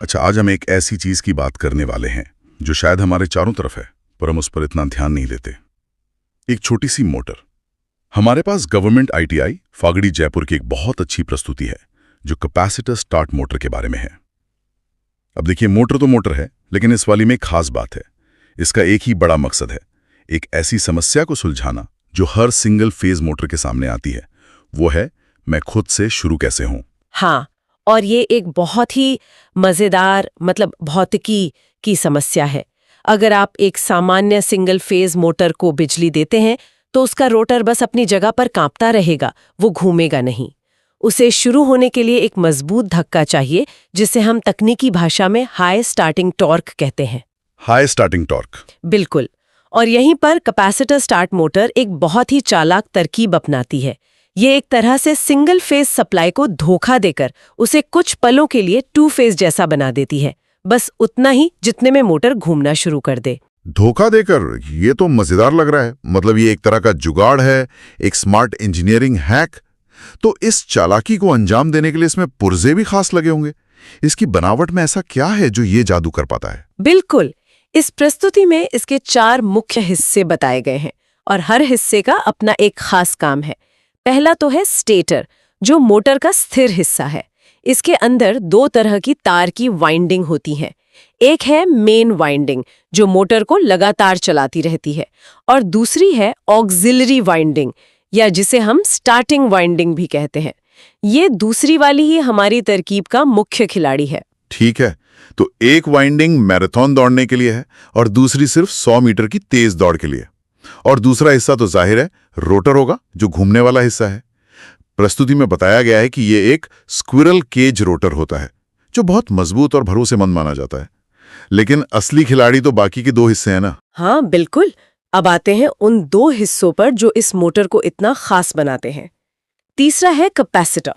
अच्छा, आज हम एक ऐसी चीज की बात करने वाले हैं जो शायद हमारे चारों तरफ है, पर हम उस पर इतना ध्यान नहीं देते। एक छोटी सी मोटर। हमारे पास गवर्नमेंट आईटीआई फागड़ी जयपुर की एक बहुत अच्छी प्रस्तुति है जो कैपेसिटर स्टार्ट मोटर के बारे में है। अब देखिए, मोटर तो मोटर है, लेकिन इस वाली में एक खास बात है। इसका एक ही बड़ा मकसद है, एक ऐसी समस्या को सुलझाना जो हर सिंगल फेज मोटर के सामने आती है। वो है, मैं खुद से शुरू कैसे हूं। हाँ, और ये एक बहुत ही मजेदार भौतिकी की समस्या है। अगर आप एक सामान्य सिंगल फेज मोटर को बिजली देते हैं तो उसका रोटर बस अपनी जगह पर कांपता रहेगा, वो घूमेगा नहीं। उसे शुरू होने के लिए एक मजबूत धक्का चाहिए, जिसे हम तकनीकी भाषा में हाई स्टार्टिंग टॉर्क कहते हैं। High starting torque. बिल्कुल। और यहीं पर कैपेसिटर स्टार्ट मोटर एक बहुत ही चालाक तरकीब अपनाती है। ये एक तरह से सिंगल फेज सप्लाई को धोखा देकर उसे कुछ पलों के लिए टू फेज जैसा बना देती है, बस उतना ही जितने में मोटर घूमना शुरू कर दे। धोखा देकर? ये तो मजेदार लग रहा है। मतलब ये एक तरह का जुगाड़ है, एक स्मार्ट इंजीनियरिंग हैक। तो इस चालाकी को अंजाम देने के लिए इसमें पुर्जे भी खास लगे होंगे। इसकी बनावट में ऐसा क्या है जो ये जादू कर पाता है? बिल्कुल। इस प्रस्तुति में इसके 4 मुख्य हिस्से बताए गए हैं और हर हिस्से का अपना एक खास काम है। पहला तो है स्टेटर, जो मोटर का स्थिर हिस्सा है। इसके अंदर 2 तरह की तार की वाइंडिंग होती हैं। एक है मेन वाइंडिंग, जो मोटर को लगातार चलाती रहती है, और दूसरी है ऑक्सिलरी वाइंडिंग, या जिसे हम स्टार्टिंग वाइंडिंग भी कहते हैं। ये दूसरी वाली ही हमारी तरकीब का मुख्य खिलाड़ी है। ठीक है, तो एक वाइंडिंग मैराथन दौड़ने के लिए है और दूसरी सिर्फ 100 मीटर की तेज दौड़ के लिए। और दूसरा हिस्सा तो जाहिर है रोटर होगा, जो घूमने वाला हिस्सा है। प्रस्तुति में बताया गया है कि ये एक स्क्विरल केज रोटर होता है, जो बहुत मजबूत और भरोसेमंद माना जाता है। लेकिन असली खिलाड़ी तो बाकी के 2 हिस्से हैं ना? हाँ बिल्कुल। अब आते हैं उन 2 हिस्सों पर जो इस मोटर को इतना खास बनाते हैं। तीसरा है कैपेसिटर।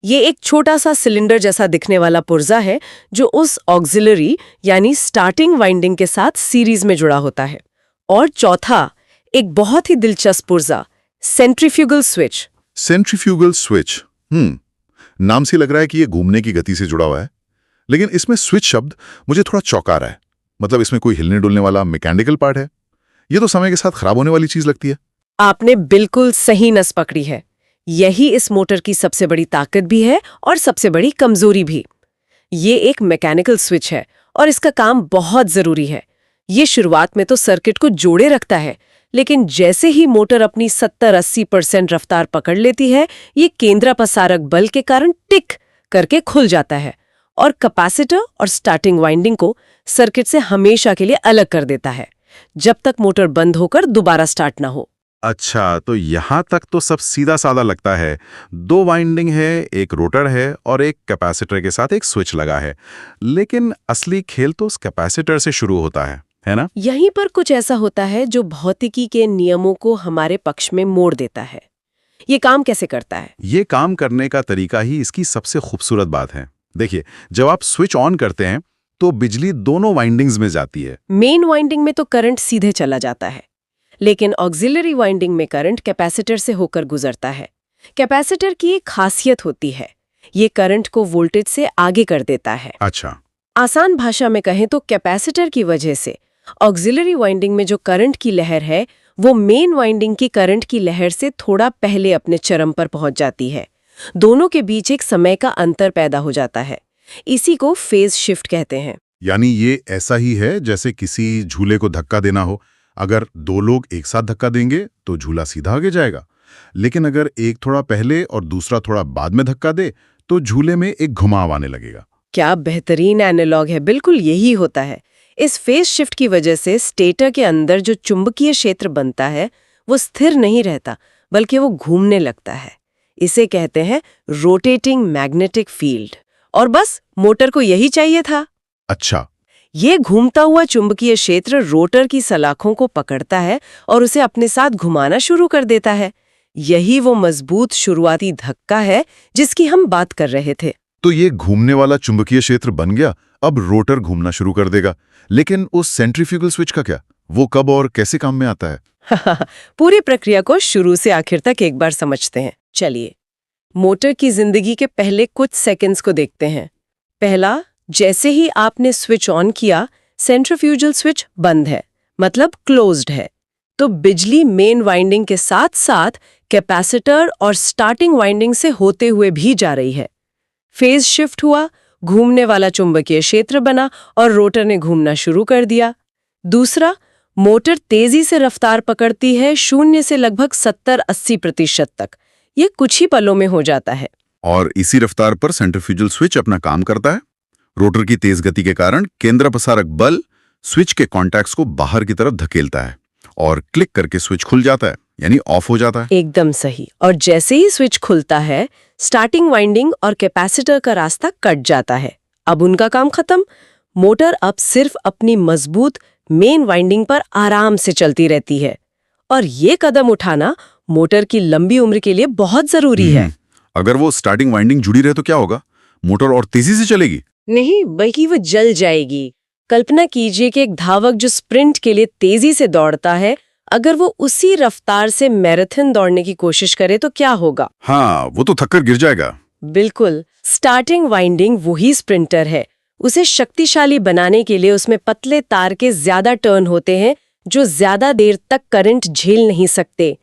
ये एक छोटा सा सिलेंडर जैसा दिखने वाला पुर्जा है जो उस ऑक्सिलरी यानी स्टार्टिंग वाइंडिंग के साथ सीरीज में जुड़ा होता है। और चौथा, एक बहुत ही दिलचस्प पुर्जा, सेंट्रीफ्यूगल स्विच। Centrifugal switch. नाम से लग रहा है कि ये घूमने की गति से जुड़ा हुआ है, लेकिन इसमें स्विच शब्द मुझे थोड़ा चौंका रहा है। मतलब इसमें कोई हिलने डुलने वाला मैकेनिकल पार्ट है? ये तो समय के साथ खराब होने वाली चीज लगती है। आपने बिल्कुल सही नस पकड़ी है। यही इस मोटर की सबसे बड़ी ताकत भी है और सबसे बड़ी कमजोरी भी। ये एक मैकेनिकल स्विच है और इसका काम बहुत जरूरी है। ये शुरुआत में तो सर्किट को जोड़े रखता है, लेकिन जैसे ही मोटर अपनी 70-80% रफ्तार पकड़ लेती है, ये केंद्रापसारक बल के कारण टिक करके खुल जाता है और कैपेसिटर और स्टार्टिंग वाइंडिंग को सर्किट से हमेशा के लिए अलग कर देता है, जब तक मोटर बंद होकर दोबारा स्टार्ट ना हो। अच्छा, तो यहाँ तक तो सब सीधा साधा लगता है। 2 वाइंडिंग है, एक रोटर है और एक कैपेसिटर के साथ एक स्विच लगा है। लेकिन असली खेल तो उस कैपेसिटर से शुरू होता है ना? यहीं पर कुछ ऐसा होता है जो भौतिकी के नियमों को हमारे पक्ष में मोड़ देता है। ये काम कैसे करता है? ये काम करने का तरीका ही इसकी सबसे खूबसूरत बात है। देखिए, जब आप स्विच ऑन करते हैं तो बिजली दोनों वाइंडिंग्स में जाती है। मेन वाइंडिंग में तो करंट सीधे चला जाता है, लेकिन ऑक्सिलरी वाइंडिंग में करंट कैपेसिटर से होकर गुजरता है। कैपेसिटर की एक खासियत होती है, ये करंट को वोल्टेज से आगे कर देता है। अच्छा। आसान भाषा में कहें तो कैपेसिटर की वजह से ऑक्सिलरी वाइंडिंग में जो करंट की लहर है, वो मेन वाइंडिंग की करंट की लहर से थोड़ा पहले अपने चरम पर पहुंच जाती है। दोनों के बीच एक समय का अंतर पैदा हो जाता है। इसी को फेज शिफ्ट कहते हैं। यानी ये ऐसा ही है जैसे किसी झूले को धक्का देना हो। अगर 2 लोग एक साथ धक्का देंगे तो झूला सीधा आगे जाएगा, लेकिन अगर एक थोड़ा पहले और दूसरा थोड़ा बाद में धक्का दे तो झूले में एक घुमाव आने लगेगा। क्या बेहतरीन एनालॉग है। बिल्कुल यही होता है। इस फेज शिफ्ट की वजह से स्टेटर के अंदर जो चुंबकीय क्षेत्र बनता है वो स्थिर नहीं रहता, बल्कि वो घूमने लगता है। इसे कहते हैं रोटेटिंग मैग्नेटिक फील्ड। और बस मोटर को यही चाहिए था। अच्छा। ये घूमता हुआ चुंबकीय क्षेत्र रोटर की सलाखों को पकड़ता है और उसे अपने साथ घुमाना शुरू कर देता है। यही वो मजबूत शुरुआती धक्का है जिसकी हम बात कर रहे थे। तो ये घूमने वाला चुंबकीय क्षेत्र बन गया, अब रोटर घूमना शुरू कर देगा। लेकिन उस सेंट्रीफ्यूगल स्विच का क्या? वो कब और कैसे काम में आता है? पूरी प्रक्रिया को शुरू से आखिर तक एक बार समझते हैं। चलिए, मोटर की जिंदगी के पहले कुछ सेकंड्स को देखते हैं। पहला, जैसे ही आपने स्विच ऑन किया, सेंट्रीफ्यूजल स्विच बंद है, मतलब क्लोज्ड है। तो बिजली मेन वाइंडिंग के साथ साथ कैपेसिटर और स्टार्टिंग वाइंडिंग से होते हुए भी जा रही है। फेज शिफ्ट हुआ, घूमने वाला चुंबकीय क्षेत्र बना और रोटर ने घूमना शुरू कर दिया। दूसरा, मोटर तेजी से रफ्तार पकड़ती है 0 से लगभग 70-80% तक। ये कुछ ही पलों में हो जाता है। और इसी रफ्तार पर सेंट्रीफ्यूजल स्विच अपना काम करता है। रोटर की तेज गति के कारण केंद्रपसारक बल स्विच के कॉन्टैक्ट्स को बाहर की तरफ धकेलता है और क्लिक करके स्विच खुल जाता है, यानी ऑफ हो जाता है। एकदम सही। और जैसे ही स्विच खुलता है, स्टार्टिंग वाइंडिंग और कैपेसिटर का रास्ता कट जाता है। अब उनका काम खत्म। मोटर अब सिर्फ अपनी मजबूत मेन वाइंडिंग पर आराम से चलती रहती है। और ये कदम उठाना मोटर की लंबी उम्र के लिए बहुत जरूरी है। अगर वो स्टार्टिंग वाइंडिंग जुड़ी रहे तो क्या होगा? मोटर और तेजी से चलेगी? नहीं, बल्कि वो जल जाएगी। कल्पना कीजिए कि एक धावक जो स्प्रिंट के लिए तेजी से दौड़ता है, अगर वो उसी रफ्तार से मैराथन दौड़ने की कोशिश करे तो क्या होगा? हाँ, वो तो थककर गिर जाएगा। बिल्कुल। स्टार्टिंग वाइंडिंग वही स्प्रिंटर है। उसे शक्तिशाली बनाने के लिए उसमें पतले तार के ज्यादा टर्न होते हैं जो ज्यादा देर तक करंट झेल नहीं सकते।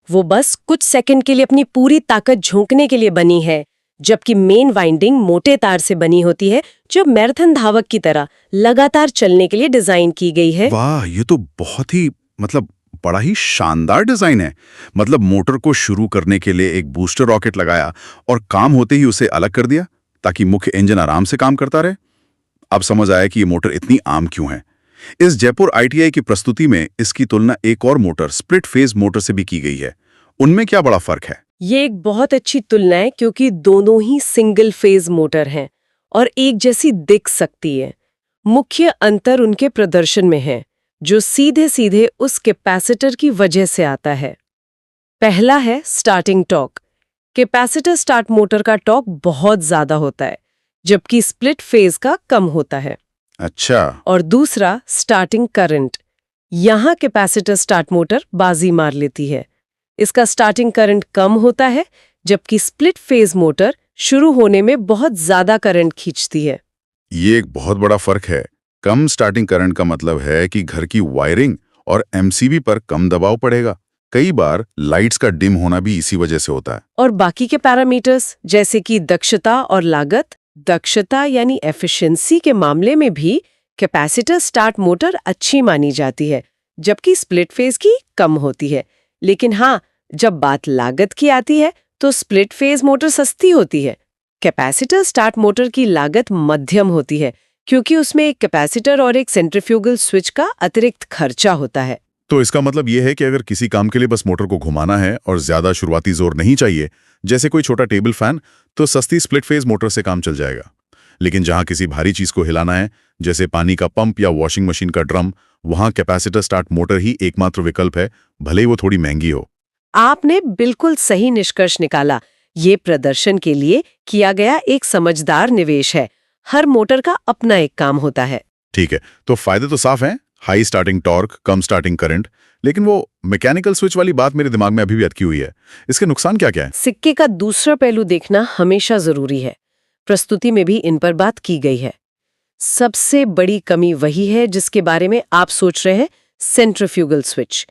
वो बस कुछ सेकंड के लिए अपनी पूरी ताकत झोंकने के लिए बनी है, जबकि मेन वाइंडिंग मोटे तार से बनी होती है जो मैराथन धावक की तरह लगातार चलने के लिए डिजाइन की गई है। वाह, ये तो बहुत ही बड़ा ही शानदार डिजाइन है। मतलब मोटर को शुरू करने के लिए एक बूस्टर रॉकेट लगाया और काम होते ही उसे अलग कर दिया ताकि मुख्य इंजन आराम से काम करता रहे। अब समझ आया कि ये मोटर इतनी आम क्यों है। इस जयपुर ITI की प्रस्तुति में इसकी तुलना एक और मोटर स्प्लिट फेज मोटर से भी की गई है। उनमें क्या बड़ा फर्क है? ये एक बहुत अच्छी तुलना है क्योंकि दोनों ही सिंगल फेज मोटर हैं और एक जैसी दिख सकती है। मुख्य अंतर उनके प्रदर्शन में है, जो सीधे सीधे उस कैपेसिटर की वजह से आता है। पहला है starting torque. Capacitor start motor का टॉर्क बहुत ज्यादा होता है, जबकि स्प्लिट फेज का कम होता है। अच्छा। और दूसरा स्टार्टिंग करंट। यहाँ कैपेसिटर स्टार्ट मोटर बाजी मार लेती है। इसका स्टार्टिंग करंट कम होता है, जबकि स्प्लिट फेज मोटर शुरू होने में बहुत ज्यादा करंट खींचती है। ये एक बहुत बड़ा फर्क है। कम स्टार्टिंग करंट का मतलब है कि घर की वायरिंग और MCB पर कम दबाव पड़ेगा। कई बार लाइट्स का डिम होना भी इसी वजह से होता है। और बाकी के पैरामीटर्स जैसे कि दक्षता और लागत, दक्षता यानी एफिशिएंसी के मामले में भी कैपेसिटर स्टार्ट मोटर अच्छी मानी जाती है, जबकि स्प्लिट फेज की कम होती है। लेकिन हाँ, जब बात लागत की आती है तो स्प्लिट फेज मोटर सस्ती होती है। कैपेसिटर स्टार्ट मोटर की लागत मध्यम होती है क्योंकि उसमें एक कैपेसिटर और एक सेंट्रीफ्यूगल स्विच का अतिरिक्त खर्चा होता है। तो इसका मतलब ये है कि अगर किसी काम के लिए बस मोटर को घुमाना है और ज्यादा शुरुआती जोर नहीं चाहिए, जैसे कोई छोटा टेबल फैन, तो सस्ती स्प्लिट फेज मोटर से काम चल जाएगा। लेकिन जहां किसी भारी चीज को हिलाना है, जैसे पानी का पंप या वॉशिंग मशीन का ड्रम, वहां कैपेसिटर स्टार्ट मोटर ही एकमात्र विकल्प है, भले ही वो थोड़ी महंगी हो। आपने बिल्कुल सही निष्कर्ष निकाला। ये प्रदर्शन के लिए किया गया एक समझदार निवेश है। हर मोटर का अपना एक काम होता है। ठीक है, तो फायदे तो साफ हैं, हाई स्टार्टिंग टॉर्क, कम स्टार्टिंग करंट, लेकिन वो मैकेनिकल स्विच वाली बात मेरे दिमाग में अभी भी अटकी हुई है। इसके नुकसान क्या क्या है? सिक्के का दूसरा पहलू देखना हमेशा जरूरी है। प्रस्तुति में भी इन पर बात की गई है। सबसे बड़ी कमी वही है जिसके बारे में आप सोच रहे हैं, सेंट्रीफ्यूगल स्विच।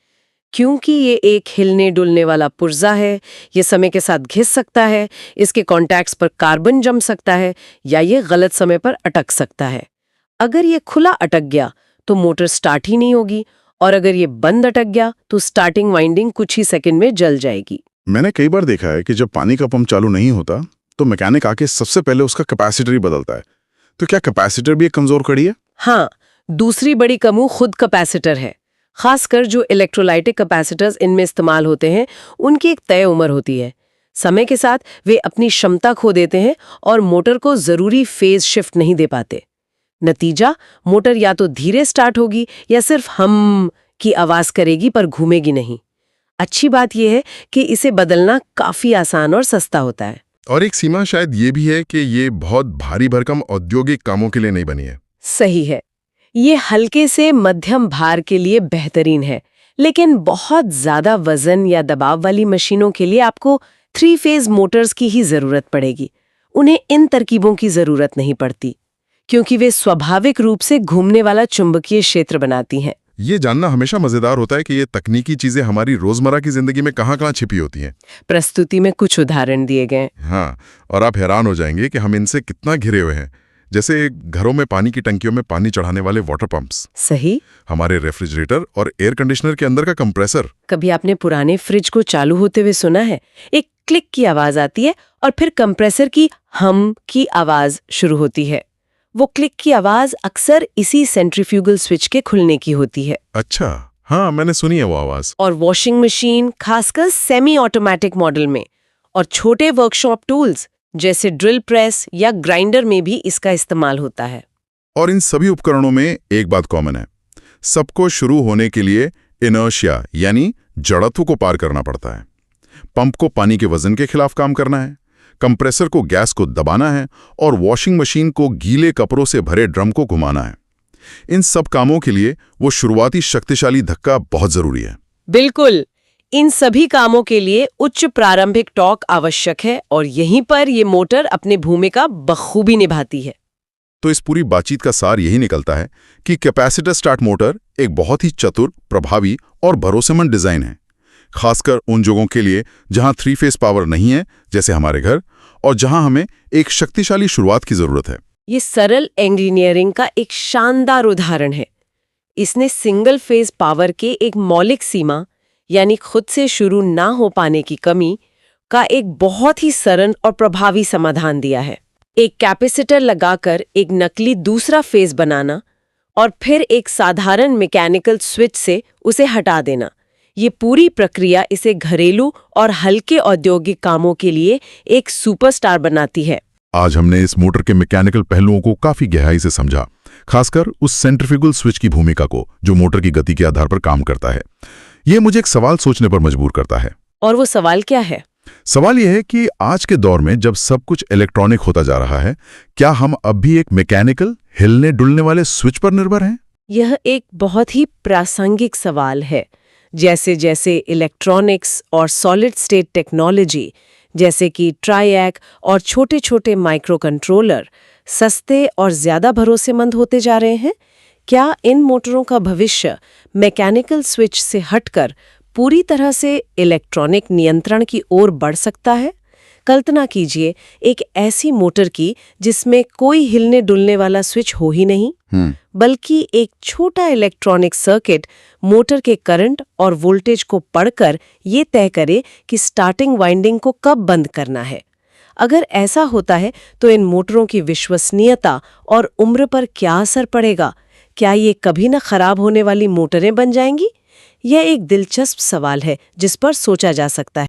क्योंकि ये एक हिलने डुलने वाला पुर्जा है, ये समय के साथ घिस सकता है, इसके कॉन्टैक्ट्स पर कार्बन जम सकता है या ये गलत समय पर अटक सकता है। अगर ये खुला अटक गया तो मोटर स्टार्ट ही नहीं होगी, और अगर ये बंद अटक गया तो स्टार्टिंग वाइंडिंग कुछ ही सेकंड में जल जाएगी। मैंने कई बार देखा है कि जब पानी का पंप चालू नहीं होता तो मैकेनिक आके सबसे पहले उसका कैपेसिटर ही बदलता है। तो क्या कैपेसिटर भी एक कमजोर कड़ी है? हाँ, दूसरी बड़ी कमी खुद कैपेसिटर है। खासकर जो इलेक्ट्रोलाइटिक कैपेसिटर्स इनमें इस्तेमाल होते हैं, उनकी एक तय उम्र होती है। समय के साथ वे अपनी क्षमता खो देते हैं और मोटर को जरूरी फेज शिफ्ट नहीं दे पाते। नतीजा, मोटर या तो धीरे स्टार्ट होगी या सिर्फ हम की आवाज करेगी पर घूमेगी नहीं। अच्छी बात यह है कि इसे बदलना काफी आसान और सस्ता होता है। और एक सीमा शायद ये भी है कि ये बहुत भारी भरकम औद्योगिक कामों के लिए नहीं बनी है। सही है, ये हल्के से मध्यम भार के लिए बेहतरीन है, लेकिन बहुत ज्यादा वजन या दबाव वाली मशीनों के लिए आपको 3 फेज मोटर्स की ही जरूरत पड़ेगी। उन्हें इन तरकीबों की जरूरत नहीं पड़ती, क्योंकि वे स्वाभाविक रूप से घूमने वाला चुंबकीय क्षेत्र बनाती हैं। ये जानना हमेशा मजेदार होता है कि ये तकनीकी चीजें हमारी रोजमर्रा की जिंदगी में कहाँ-कहाँ छिपी होती हैं। प्रस्तुति में कुछ उदाहरण दिए गए। हाँ, और आप हैरान हो जाएंगे कि हम इनसे कितना घिरे हुए हैं। जैसे घरों में पानी की टंकियों में पानी चढ़ाने वाले वाटर पंप्स, सही। हमारे रेफ्रिजरेटर और एयर कंडीशनर के अंदर का कंप्रेसर। कभी आपने पुराने फ्रिज को चालू होते हुए सुना है? एक क्लिक की आवाज आती है और फिर कंप्रेसर की हम की आवाज शुरू होती है। वो क्लिक की आवाज अक्सर इसी सेंट्रीफ्यूगल स्विच के खुलने की होती है। अच्छा, हाँ, मैंने सुनी है वो आवाज। और वॉशिंग मशीन, खासकर सेमी ऑटोमेटिक मॉडल में, और छोटे वर्कशॉप टूल्स जैसे ड्रिल प्रेस या ग्राइंडर में भी इसका इस्तेमाल होता है। और इन सभी उपकरणों में एक बात कॉमन है, सबको शुरू होने के लिए इनर्शिया यानी जड़त्व को पार करना पड़ता है। पंप को पानी के वजन के खिलाफ काम करना है, कंप्रेसर को गैस को दबाना है और वॉशिंग मशीन को गीले कपड़ों से भरे ड्रम को घुमाना है। इन सब कामों के लिए वो शुरुआती शक्तिशाली धक्का बहुत जरूरी है। बिल्कुल, इन सभी कामों के लिए उच्च प्रारंभिक टॉर्क आवश्यक है और यहीं पर ये मोटर अपनी भूमिका बखूबी निभाती है। तो इस पूरी बातचीत का सार यही निकलता है कि कैपेसिटर स्टार्ट मोटर एक बहुत ही चतुर, प्रभावी और भरोसेमंद डिजाइन है, खासकर उन जगहों के लिए जहां 3 फेज पावर नहीं है, जैसे हमारे घर, और जहां हमें एक शक्तिशाली शुरुआत की जरूरत है। ये सरल इंजीनियरिंग का एक शानदार उदाहरण है। इसने सिंगल फेज पावर के एक मौलिक सीमा, यानी खुद से शुरू ना हो पाने की कमी का एक बहुत ही सरल और प्रभावी समाधान दिया है। एक कैपेसिटर लगाकर एक नकली दूसरा फेज बनाना और फिर एक साधारण मैकेनिकल स्विच से उसे हटा देना, ये पूरी प्रक्रिया इसे घरेलू और हल्के औद्योगिक कामों के लिए एक सुपरस्टार बनाती है। आज हमने इस मोटर के मैकेनिकल पहलुओं को काफी गहराई से समझा, खासकर उस सेंट्रीफ्यूगल स्विच की भूमिका को जो मोटर की गति के आधार पर काम करता है। ये मुझे एक सवाल सोचने पर मजबूर करता है। और वो सवाल क्या है? सवाल यह है कि आज के दौर में जब सब कुछ इलेक्ट्रॉनिक होता जा रहा है, क्या हम अब भी एक मैकेनिकल, हिलने डुलने वाले स्विच पर निर्भर हैं? यह एक बहुत ही प्रासंगिक सवाल है। जैसे जैसे इलेक्ट्रॉनिक्स और सॉलिड स्टेट टेक्नोलॉजी जैसे कि ट्राइएक और छोटे छोटे माइक्रो कंट्रोलर सस्ते और ज्यादा भरोसेमंद होते जा रहे हैं, क्या इन मोटरों का भविष्य मैकेनिकल स्विच से हटकर पूरी तरह से इलेक्ट्रॉनिक नियंत्रण की ओर बढ़ सकता है? कल्पना कीजिए एक ऐसी मोटर की जिसमें कोई हिलने डुलने वाला स्विच हो ही नहीं, बल्कि एक छोटा इलेक्ट्रॉनिक सर्किट मोटर के करंट और वोल्टेज को पढ़कर ये तय करे कि स्टार्टिंग वाइंडिंग को कब बंद करना है। अगर ऐसा होता है तो इन मोटरों की विश्वसनीयता और उम्र पर क्या असर पड़ेगा? क्या ये कभी न खराब होने वाली मोटरें बन जाएंगी? यह एक दिलचस्प सवाल है जिस पर सोचा जा सकता है।